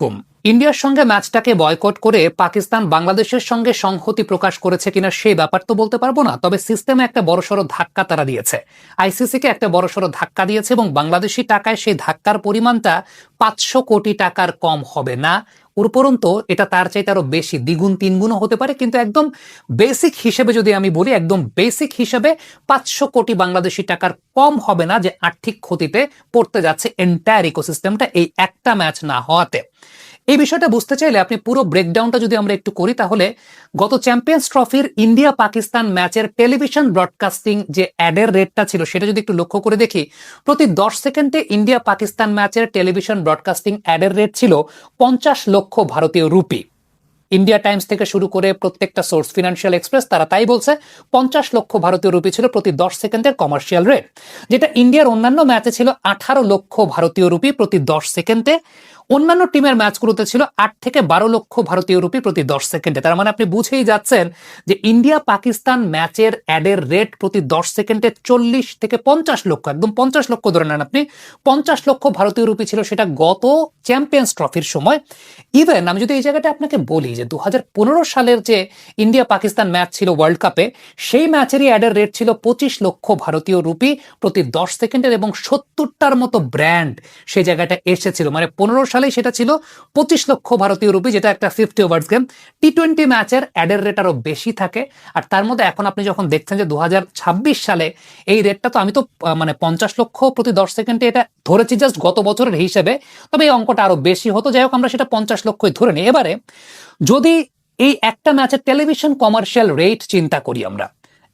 আলাইকুম। ইন্ডিয়ার সঙ্গে ম্যাচটাকে বয়কট করে পাকিস্তান বাংলাদেশের সঙ্গে সংহতি প্রকাশ করেছে কিনা সেই ব্যাপার তো বলতে পারবো না, তবে সিস্টেমে একটা বড়সড় ধাক্কা তারা দিয়েছে। আইসিসিকে একটা বড়সড় ধাক্কা দিয়েছে এবং বাংলাদেশি টাকায় সেই ধাক্কার পরিমাণটা 500 কোটি টাকার কম হবে না, উপরন্তু এটা তার চাইতে আরো বেশি, দ্বিগুণ তিনগুণও হতে পারে। কিন্তু একদম বেসিক হিসেবে যদি আমি বলি, একদম বেসিক হিসেবে 500 কোটি বাংলাদেশি টাকার কম হবে না যে আর্থিক ক্ষতিতে পড়তে যাচ্ছে এন্টায়ার ইকোসিস্টেমটা এই একটা ম্যাচ না হওয়াতে। এই বিষয়টা বুঝতে চাইলে আপনি পুরো ব্রেকডাউনটা যদি আমরা একটু করি, তাহলে গত চ্যাম্পিয়ন্স ট্রফির ইন্ডিয়া পাকিস্তান ম্যাচের টেলিভিশন ব্রডকাস্টিং যে অ্যাডের রেটটা ছিল সেটা যদি একটু লক্ষ্য করে দেখি, প্রতি 10 সেকেন্ডে ইন্ডিয়া পাকিস্তান ম্যাচের টেলিভিশন ব্রডকাস্টিং অ্যাডের রেট ছিল 50 লক্ষ ভারতীয় রুপি। ইন্ডিয়া টাইমস থেকে শুরু করে প্রত্যেকটা সোর্স, ফিনান্সিয়াল এক্সপ্রেস, তারা তাই বলছে 50 লক্ষ ভারতীয় রুপি ছিল প্রতি 10 সেকেন্ডের কমার্শিয়াল রেট, যেটা ইন্ডিয়ার অন্যান্য ম্যাচে ছিল 18 লক্ষ ভারতীয় রুপি প্রতি 10 সেকেন্ডে। অন্যান্য টিমের ম্যাচগুলোতে ছিল 8 থেকে 12 লক্ষ ভারতীয় রুপি প্রতি 10 সেকেন্ডে। তার মানে আপনি বুঝেই যাচ্ছেন যে ইন্ডিয়া পাকিস্তান ম্যাচের অ্যাডের রেট প্রতি 10 সেকেন্ডে 40 থেকে 50 লক্ষ, একদম 50 লক্ষ ধরে নেন আপনি, 50 লক্ষ ভারতীয় রুপি ছিল সেটা গত চ্যাম্পিয়ন্স ট্রফির সময়। ইভেন আমি যদি এই জায়গাটা আপনাকে বলি যে 2015 সালের যে ইন্ডিয়া পাকিস্তান ম্যাচ ছিল ওয়ার্ল্ড কাপে, সেই ম্যাচেরই অ্যাডের রেট ছিল 25 লক্ষ ভারতীয় রুপি প্রতি 10 সেকেন্ডের এবং 70টার মতো ব্র্যান্ড সেই জায়গাটা এসেছিল। মানে 15 সালে সেটা ছিল 25 লক্ষ ভারতীয় রুপি, যেটা একটা 50 ওভার্স গেম। টি20 ম্যাচের অ্যাডের রেট আরো বেশি থাকে। আর তার মধ্যে এখন আপনি যখন দেখছেন যে 2026 সালে এই রেটটা, তো আমি তো মানে 50 লক্ষ প্রতি 10 সেকেন্ডে এটা ধরেছি জাস্ট গত বছরের হিসেবে, তবে এই অঙ্কটা আরো বেশি হতো। যাই হোক, আমরা সেটা 50 লক্ষই ধরে নিই। এবারে যদি এই একটা ম্যাচের টেলিভিশন কমার্শিয়াল রেট চিন্তা করি, আমরা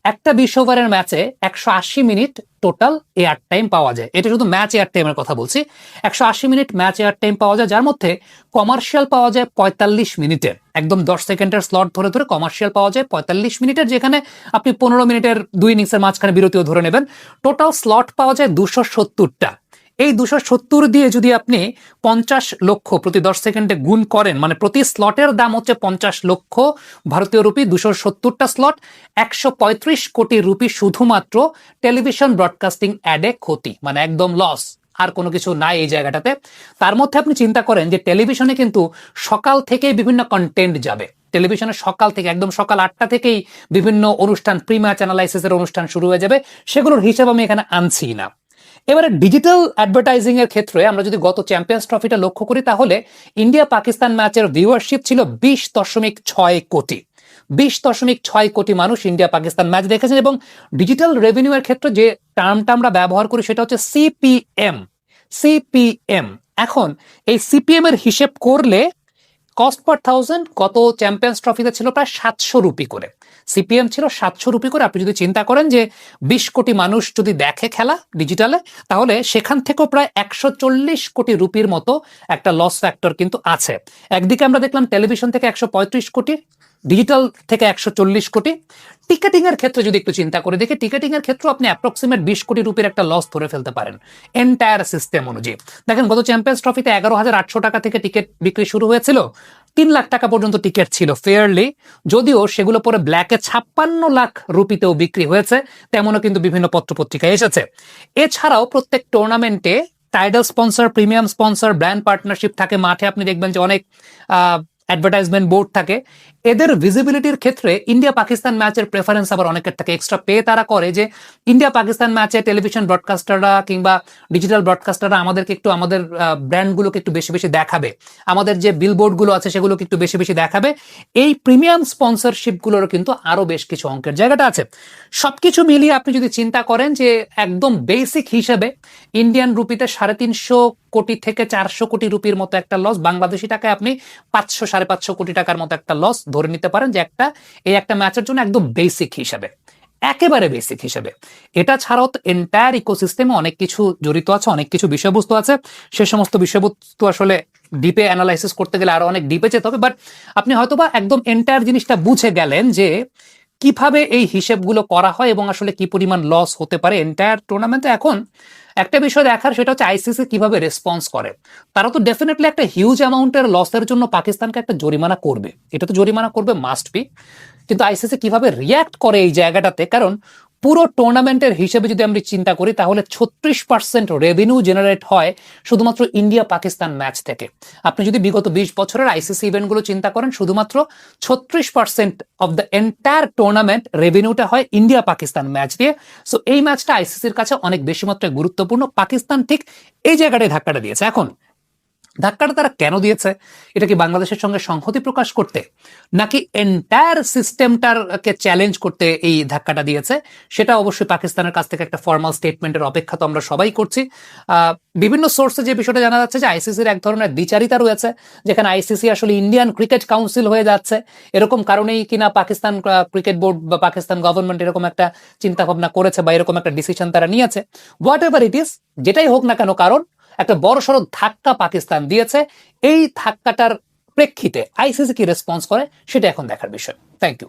একটা 20 ওভারের ম্যাচে 180 মিনিট টোটাল এয়ার টাইম পাওয়া যায়। এটা শুধু ম্যাচ এয়ার টাইমের কথা বলছি। 180 মিনিট ম্যাচ এয়ার টাইম পাওয়া যায়, যার মধ্যে কমার্শিয়াল পাওয়া যায় 45 মিনিটের, একদম 10 সেকেন্ডের স্লট ধরে ধরে কমার্শিয়াল পাওয়া যায় 45 মিনিটের, যেখানে আপনি 15 মিনিটের 2 ইনিংসের মাঝখানে বিরতিও ধরে নেবেন। টোটাল স্লট পাওয়া যায় 270টা। এই 270 দিয়ে যদি আপনি 50 লক্ষ প্রতি 10 সেকেন্ডে গুণ করেন, মানে প্রতি স্লটের দাম হচ্ছে 50 লক্ষ ভারতীয় রুপি, 270টা স্লট, 135 কোটি রুপি শুধুমাত্র টেলিভিশন ব্রডকাস্টিং অ্যাডে ক্ষতি, মানে একদম লস, আর কোনো কিছু নাই এই জায়গাটাতে। তার মধ্যে আপনি চিন্তা করেন যে টেলিভিশনে কিন্তু সকাল থেকেই বিভিন্ন কন্টেন্ট যাবে। টেলিভিশনে সকাল থেকে, একদম সকাল 8টা থেকেই বিভিন্ন অনুষ্ঠান, প্রি ম্যাচ অ্যানালাইসিসের অনুষ্ঠান শুরু হয়ে যাবে। সেগুলোর হিসাব আমি এখানে আনছি না। এবারে ডিজিটাল অ্যাডভার্টাইজিং এর ক্ষেত্রে আমরা যদি গত চ্যাম্পিয়ন্স ট্রফিটা লক্ষ্য করি, তাহলে ইন্ডিয়া পাকিস্তান ম্যাচের ভিউয়ারশিপ ছিল 20.6 কোটি। 20.6 কোটি মানুষ ইন্ডিয়া পাকিস্তান ম্যাচ দেখেছেন। এবং ডিজিটাল রেভিনিউ এর ক্ষেত্রে যে টার্মটা আমরা ব্যবহার করি সেটা হচ্ছে সিপিএম। সিপিএম, এখন এই সিপিএম এর হিসেব করলে কস্ট পার থাউজেন্ড গত চ্যাম্পিয়ন্স ট্রফিতে ছিল প্রায় 700 রুপি করে। সিপিএম ছিল 700 রুপি করে। আপনি যদি চিন্তা করেন যে 20 কোটি মানুষ যদি দেখে খেলা ডিজিটালে, তাহলে সেখান থেকেও প্রায় 140 কোটি রুপির মতো একটা লস ফ্যাক্টর কিন্তু আছে। একদিকে আমরা দেখলাম টেলিভিশন থেকে 135 কোটি, ডিজিটাল থেকে 140 কোটি। টিকেটিং এর ক্ষেত্রে যদি একটু চিন্তা করে দেখি, টিকেটিং এর ক্ষেত্রে আপনি অ্যাপ্রক্সিমেট 20 কোটি রুপির একটা লস ধরে ফেলতে পারেন এন্টায়ার সিস্টেম অনুযায়ী। দেখেন, গত চ্যাম্পিয়ন্স ট্রফিতে 11,800 টাকা থেকে টিকিট বিক্রি শুরু হয়েছিল, 3 লাখ টাকা পর্যন্ত টিকিট ছিল ফেয়ারলি, যদিও সেগুলো পরে ব্ল্যাকে 56 লাখ রুপিতেও বিক্রি হয়েছে, তেমনও কিন্তু বিভিন্ন পত্রপত্রিকায় এসেছে। এছাড়াও প্রত্যেক টুর্নামেন্টে title sponsor, premium sponsor, brand partnership থাকে। মাঠে আপনি দেখবেন যে অনেক অ্যাডভার্টাইজমেন্ট বোর্ড থাকে। এদের ভিজিবিলিটির ক্ষেত্রে ইন্ডিয়া পাকিস্তান ম্যাচের প্রেফারেন্স আবার অনেকের থাকে। এক্সট্রা পে তারা করে যে ইন্ডিয়া পাকিস্তান ম্যাচে টেলিভিশন ব্রডকাস্টাররা কিংবা ডিজিটাল ব্রডকাস্টাররা আমাদেরকে একটু, আমাদের ব্র্যান্ডগুলোকে একটু বেশি বেশি দেখাবে, আমাদের যে বিলবোর্ডগুলো আছে সেগুলোকে একটু বেশি বেশি দেখাবে। এই প্রিমিয়াম স্পন্সরশিপগুলোরও কিন্তু আরো বেশ কিছু অঙ্কের জায়গাটা আছে। সবকিছু মিলিয়ে আপনি যদি চিন্তা করেন যে একদম বেসিক হিসেবে ইন্ডিয়ান রুপিতে 350 কোটি থেকে 400 কোটি রুপির মতো একটা লস, বাংলাদেশি টাকায় আপনি 500-550 কোটি টাকার মতো একটা লস ধরে নিতে পারেন, যে একটা ম্যাচের জন্য একদম বেসিক হিসেবে, একেবারে বেসিক হিসেবে। এটা ছাড়াও এন্টায়ার ইকোসিস্টেমে অনেক কিছু জড়িত আছে, অনেক কিছু বিষয়বস্তু আছে। সে সমস্ত বিষয়বস্তু আসলে ডিপে অ্যানালাইসিস করতে গেলে আরো অনেক ডিপে যেতে হবে। বাট আপনি হয়তোবা একদম এন্টায়ার জিনিসটা বুঝে গেলেন যে কিভাবে এই হিসেবগুলো করা হয় এবং আসলে কি পরিমাণ লস হতে পারে এন্টায়ার টুর্নামেন্টে। এখন একটা বিষয় দেখার, সেটা হচ্ছে আইসিসি কিভাবে রেসপন্স করে। তারা তো ডেফিনেটলি একটা হিউজ অ্যামাউন্টের লসের জন্য পাকিস্তানকে একটা জরিমানা করবে, এটা তো জরিমানা করবে, মাস্ট বি। কিন্তু আইসিসি কিভাবে রিয়্যাক্ট করে এই জায়গাটাতে, কারণ পুরো টুর্নামেন্টের হিসেবে যদি আমরা চিন্তা করি তাহলে 36% রেভিনিউ জেনারেট হয় শুধুমাত্র ইন্ডিয়া পাকিস্তান ম্যাচ থেকে। আপনি যদি বিগত 20 বছরের আইসিসি ইভেন্টগুলো চিন্তা করেন, শুধুমাত্র 36% অফ দ্য এন্টায়ার টুর্নামেন্ট রেভিনিউটা হয় ইন্ডিয়া পাকিস্তান ম্যাচ দিয়ে। সো এই ম্যাচটা আইসিসির কাছে অনেক বেশি মাত্রায় গুরুত্বপূর্ণ। পাকিস্তান ঠিক এই জায়গাটায় ধাক্কাটা দিয়েছে। এখন ধাক্কাটা তারা কেন দিয়েছে? এটা কি বাংলাদেশের সঙ্গে সংহতি প্রকাশ করতে, নাকি এন্টায়ার সিস্টেমটাকে চ্যালেঞ্জ করতে এই ধাক্কাটা দিয়েছে? সেটা অবশ্যই পাকিস্তানের কাছ থেকে একটা ফর্মাল স্টেটমেন্টের অপেক্ষা তো আমরা সবাই করছি। বিভিন্ন সোর্সে যে বিষয়টা জানা যাচ্ছে যে আইসিসির এক ধরনের দ্বিচারিতা রয়েছে, যেখানে আইসিসি আসলে ইন্ডিয়ান ক্রিকেট কাউন্সিল হয়ে যাচ্ছে। এরকম কারণেই কিনা পাকিস্তান ক্রিকেট বোর্ড বা পাকিস্তান গভর্নমেন্ট এরকম একটা চিন্তা ভাবনা করেছে বা এরকম একটা ডিসিশন তারা নিয়েছে। হোয়াট এভার ইট ইজ, যেটাই হোক না কেন, কারণ একটা বড়সড় ধাক্কা পাকিস্তান দিয়েছে। এই ধাক্কাটার প্রেক্ষিতে আইসিসি কি রেসপন্স করে সেটা এখন দেখার বিষয়। Thank you.